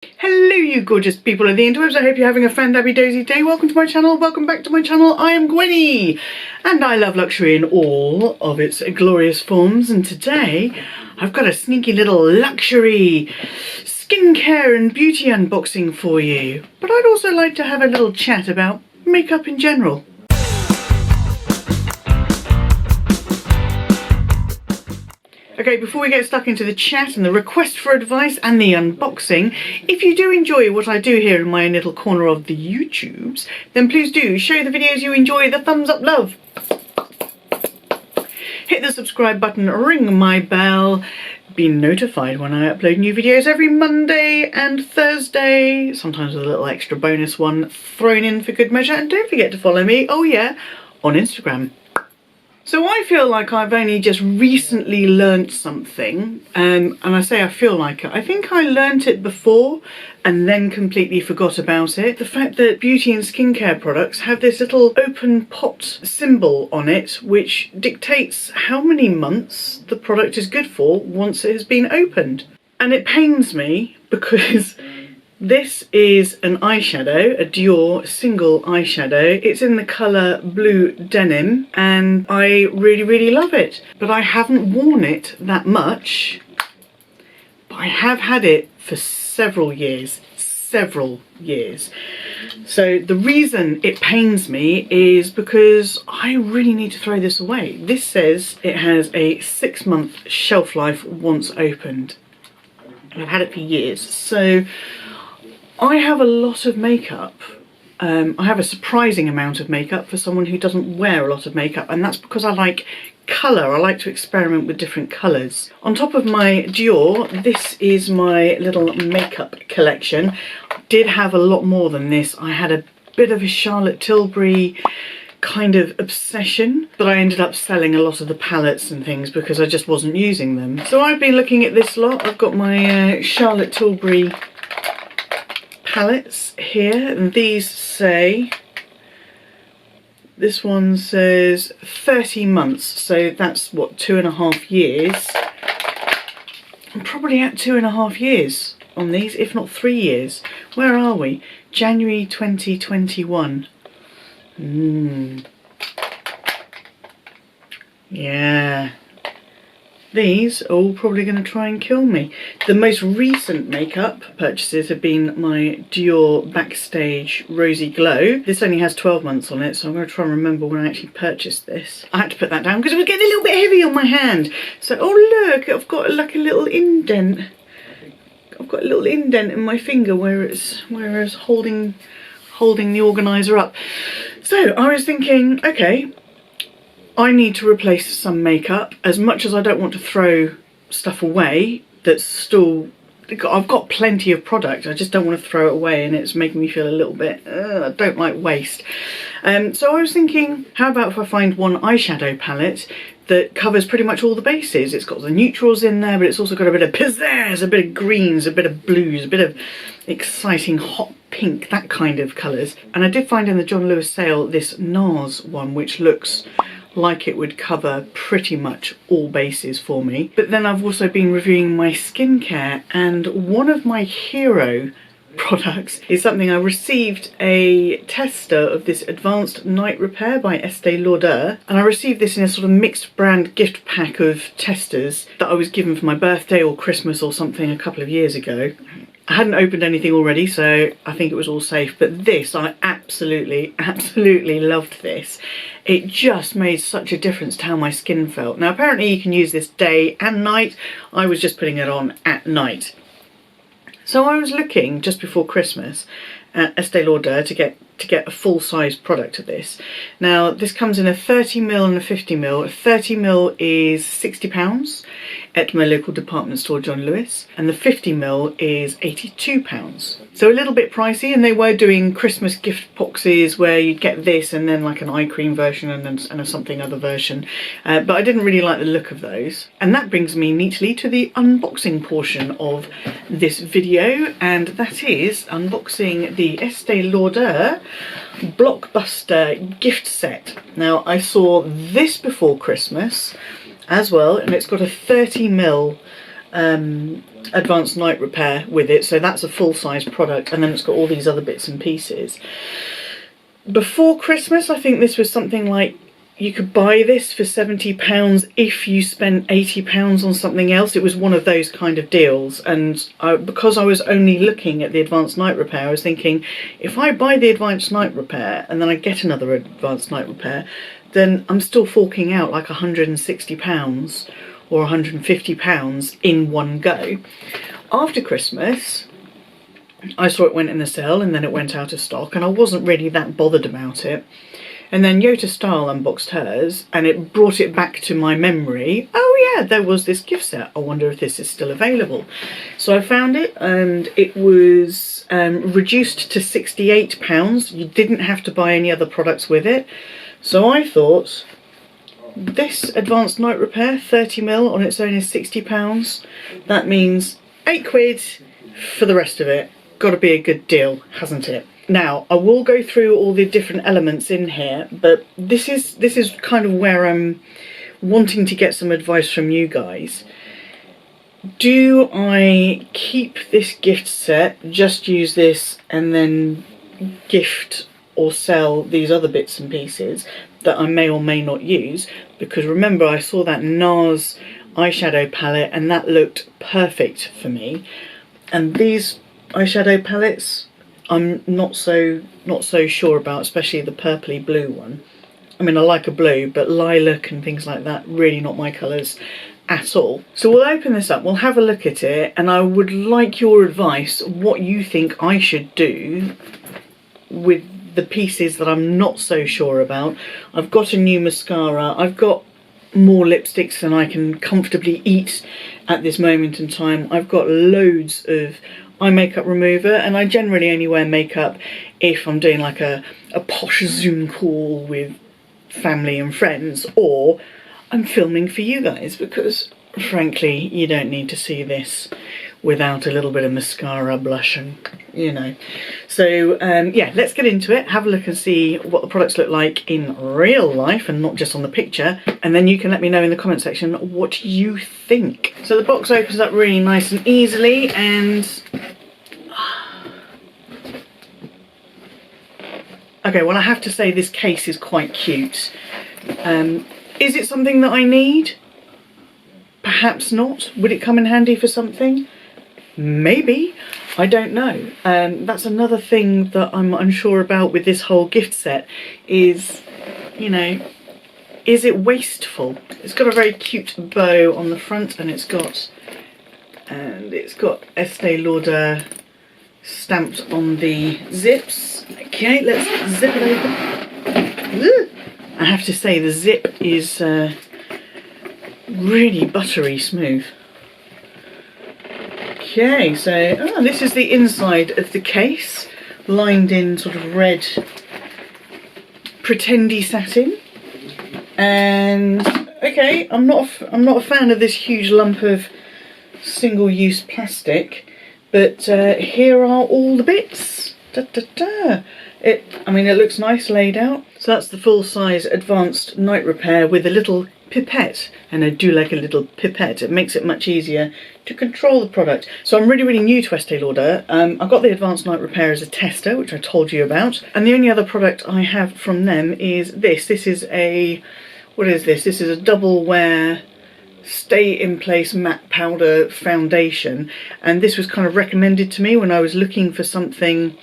Hello you gorgeous people of the interwebs, I hope you're having a fan-dabby-dozy day. Welcome to my channel, welcome back to my channel. I am Gwenny and I love luxury in all of its glorious forms, and today I've got a sneaky little luxury skincare and beauty unboxing for you. But I'd also like to have a little chat about makeup in general. Okay, before we get stuck into the chat and the request for advice and the unboxing, if you do enjoy what I do here in my little corner of the YouTubes, then please do show the videos you enjoy the thumbs up love. Hit the subscribe button, ring my bell, be notified when I upload new videos every Monday and Thursday, sometimes with a little extra bonus one thrown in for good measure, and don't forget to follow me, oh yeah, on Instagram. So I feel like I've only just recently learnt something, and I say I feel like it. I think I learnt it before and then completely forgot about it. The fact that beauty and skincare products have this little open pot symbol on it which dictates how many months the product is good for once it has been opened. And it pains me because this is an eyeshadow, a Dior single eyeshadow. It's in the colour Blue Denim and I really love it. But I haven't worn it that much, but I have had it for several years. So the reason it pains me is because I really need to throw this away. This says it has a 6-month shelf life once opened. And I've had it for years. So I have a lot of makeup. I have a surprising amount of makeup for someone who doesn't wear a lot of makeup, and that's because I like colour. I like to experiment with different colours. On top of my Dior, this is my little makeup collection. I did have a lot more than this. I had a bit of a Charlotte Tilbury kind of obsession, but I ended up selling a lot of the palettes and things because I just wasn't using them. So I've been looking at this lot. I've got my Charlotte Tilbury palettes here, and these say, this one says 30 months, so that's what, 2.5 years. I'm probably at 2.5 years on these, if not 3 years. Where are we? January 2021. Yeah. These are all probably going to try and kill me. The most recent makeup purchases have been my Dior Backstage Rosy Glow. This only has 12 months on it, so I'm going to try and remember when I actually purchased this. I had to put that down because it was getting a little bit heavy on my hand. So, oh look, I've got like a little indent. I've got a little indent in my finger where it's holding the organizer up. So I was thinking, okay, I need to replace some makeup. As much as I don't want to throw stuff away that's still, I've got plenty of product, I just don't want to throw it away, and it's making me feel a little bit, I don't like waste. So I was thinking, how about if I find one eyeshadow palette that covers pretty much all the bases. It's got the neutrals in there, but it's also got a bit of pizzazz, a bit of greens, a bit of blues, a bit of exciting hot pink, that kind of colours. And I did find in the John Lewis sale this NARS one, which looks like it would cover pretty much all bases for me. But then I've also been reviewing my skincare, and one of my hero products is something I received, a tester of this Advanced Night Repair by Estee Lauder, and I received this in a sort of mixed brand gift pack of testers that I was given for my birthday or Christmas or something a couple of years ago. I hadn't opened anything already, so I think it was all safe, but this, I absolutely loved this. It just made such a difference to how my skin felt. Now apparently you can use this day and night. I was just putting it on at night. So I was looking just before Christmas at Estee Lauder to get a full-size product of this. Now this comes in a 30ml and a 50ml. 30ml is £60 at my local department store John Lewis, and the 50ml is £82. So a little bit pricey, and they were doing Christmas gift boxes where you'd get this and then like an eye cream version and a something other version, but I didn't really like the look of those. And that brings me neatly to the unboxing portion of this video, and that is unboxing the Estee Lauder Blockbuster gift set. Now I saw this before Christmas as well, and it's got a 30ml advanced night repair with it, so that's a full-size product, and then it's got all these other bits and pieces. Before Christmas, I think this was something like, you could buy this for £70 if you spent £80 on something else. It was one of those kind of deals, and because I was only looking at the advanced night repair, I was thinking, if I buy the advanced night repair and then I get another advanced night repair, then I'm still forking out like £160 or £150 in one go. After Christmas, I saw it went in the sale and then it went out of stock, and I wasn't really that bothered about it. And then Yota Style unboxed hers, and it brought it back to my memory. Oh yeah, there was this gift set. I wonder if this is still available. So I found it, and it was reduced to £68. You didn't have to buy any other products with it. So I thought, this advanced night repair, 30ml on its own, is £60. That means £8 for the rest of it. Got to be a good deal, hasn't it? Now, I will go through all the different elements in here, but this is kind of where I'm wanting to get some advice from you guys. Do I keep this gift set, just use this, and then gift or sell these other bits and pieces that I may or may not use? Because remember, I saw that NARS eyeshadow palette and that looked perfect for me. And these eyeshadow palettes, I'm not so sure about, especially the purpley blue one. I mean, I like a blue, but lilac and things like that, really not my colours at all. So we'll open this up, we'll have a look at it, and I would like your advice, what you think I should do with the pieces that I'm not so sure about. I've got a new mascara, I've got more lipsticks than I can comfortably eat at this moment in time. I've got loads of eye makeup remover, and I generally only wear makeup if I'm doing like a posh Zoom call with family and friends, or I'm filming for you guys, because frankly you don't need to see this without a little bit of mascara, blush, and you know. So yeah, let's get into it, have a look and see what the products look like in real life and not just on the picture, and then you can let me know in the comment section what you think. So the box opens up really nice and easily, and okay, well, I have to say this case is quite cute. Is it something that I need? Perhaps not. Would it come in handy for something? Maybe. I don't know. That's another thing that I'm unsure about with this whole gift set is, you know, is it wasteful? It's got a very cute bow on the front, and it's got Estee Lauder stamped on the zips. Okay, let's zip it open. I have to say the zip is really buttery smooth. Okay, so this is the inside of the case, lined in sort of red pretendy satin. And okay, I'm not a fan of this huge lump of single-use plastic, but here are all the bits. Da, da, da. I mean, it looks nice laid out. So that's the full-size advanced night repair with a little pipette, and I do like a little pipette. It makes it much easier to control the product. So I'm really new to Estee Lauder. I got the advanced night repair as a tester, which I told you about, and the only other product I have from them is this. This is a, what is this? This is a double wear stay in place matte powder foundation, and this was kind of recommended to me when I was looking for something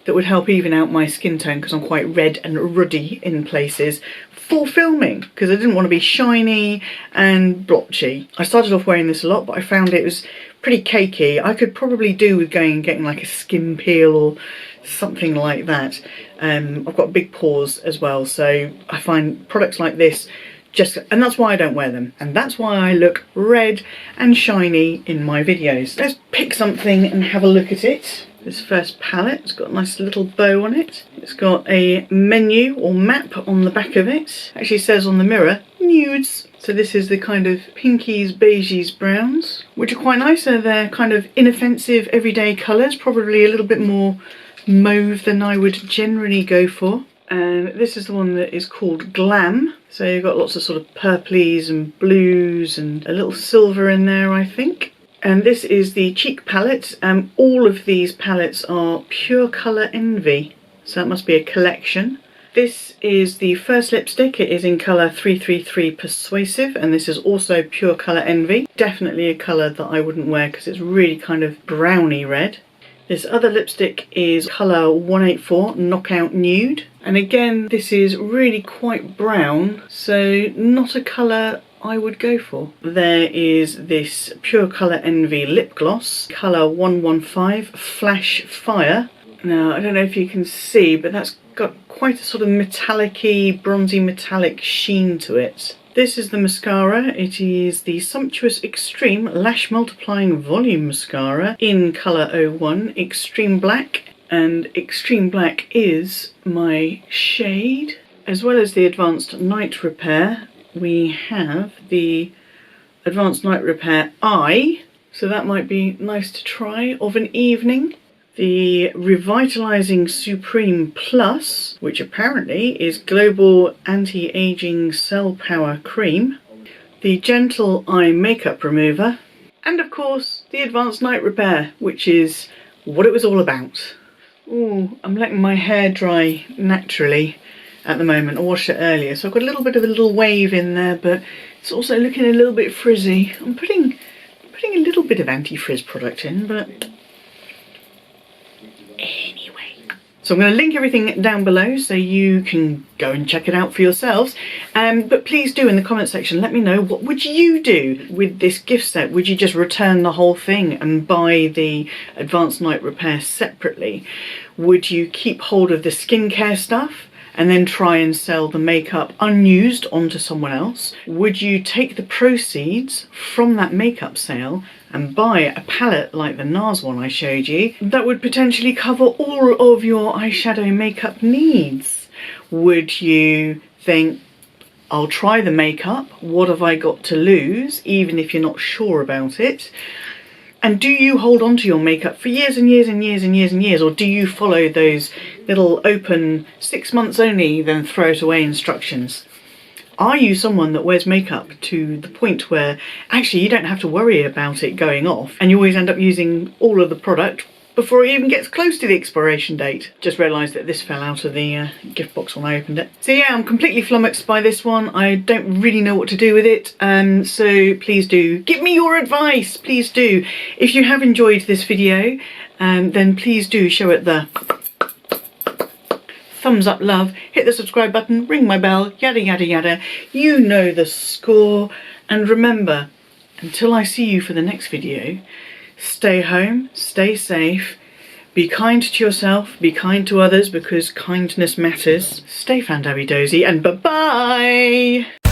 that would help even out my skin tone, because I'm quite red and ruddy in places, for filming, because I didn't want to be shiny and blotchy. I started off wearing this a lot, but I found it was pretty cakey. I could probably do with going and getting like a skin peel or something like that. I've got big pores as well, so I find products like this and that's why I don't wear them, and that's why I look red and shiny in my videos. Let's pick something and have a look at it. This first palette, it's got a nice little bow on it. It's got a menu or map on the back of it. Actually says on the mirror, nudes. So this is the kind of pinkies, beiges, browns, which are quite nice. They're kind of inoffensive, everyday colours, probably a little bit more mauve than I would generally go for. And this is the one that is called Glam. So you've got lots of sort of purplies and blues and a little silver in there, I think. And this is the cheek palette. All of these palettes are Pure Colour Envy, so that must be a collection. This is the first lipstick. It is in colour 333 Persuasive, and this is also Pure Colour Envy. Definitely a colour that I wouldn't wear because it's really kind of browny red. This other lipstick is colour 184 Knockout Nude, and again this is really quite brown, so not a colour I would go for. There is this Pure Colour Envy lip gloss, colour 115 Flash Fire. Now I don't know if you can see, but that's got quite a sort of metallic-y, bronzy metallic sheen to it. This is the mascara. It is the Sumptuous Extreme Lash Multiplying Volume Mascara in colour 01 Extreme Black, and Extreme Black is my shade. As well as the Advanced Night Repair, we have the Advanced Night Repair Eye, so that might be nice to try of an evening. The Revitalizing Supreme Plus, which apparently is Global Anti-Aging Cell Power Cream. The Gentle Eye Makeup Remover. And of course, the Advanced Night Repair, which is what it was all about. Ooh, I'm letting my hair dry naturally at the moment. I washed it earlier, so I've got a little bit of a little wave in there, but it's also looking a little bit frizzy. I'm putting a little bit of anti-frizz product in, but anyway. So I'm going to link everything down below so you can go and check it out for yourselves. But please do in the comment section let me know, what would you do with this gift set? Would you just return the whole thing and buy the Advanced Night Repair separately? Would you keep hold of the skincare stuff and then try and sell the makeup unused onto someone else? Would you take the proceeds from that makeup sale and buy a palette like the NARS one I showed you that would potentially cover all of your eyeshadow makeup needs? Would you think, I'll try the makeup, what have I got to lose, even if you're not sure about it? And do you hold on to your makeup for years and years and years and years and years, or do you follow those little open 6 months only then throw it away instructions? Are you someone that wears makeup to the point where actually you don't have to worry about it going off and you always end up using all of the product before it even gets close to the expiration date? Just realised that this fell out of the gift box when I opened it. So yeah, I'm completely flummoxed by this one. I don't really know what to do with it. So please do give me your advice. Please do. If you have enjoyed this video, then please do show it the thumbs up love, hit the subscribe button, ring my bell, yada yada yada. You know the score. And remember, until I see you for the next video, stay home, stay safe, be kind to yourself, be kind to others because kindness matters. Stay fan-dabby-dozy, and bye-bye!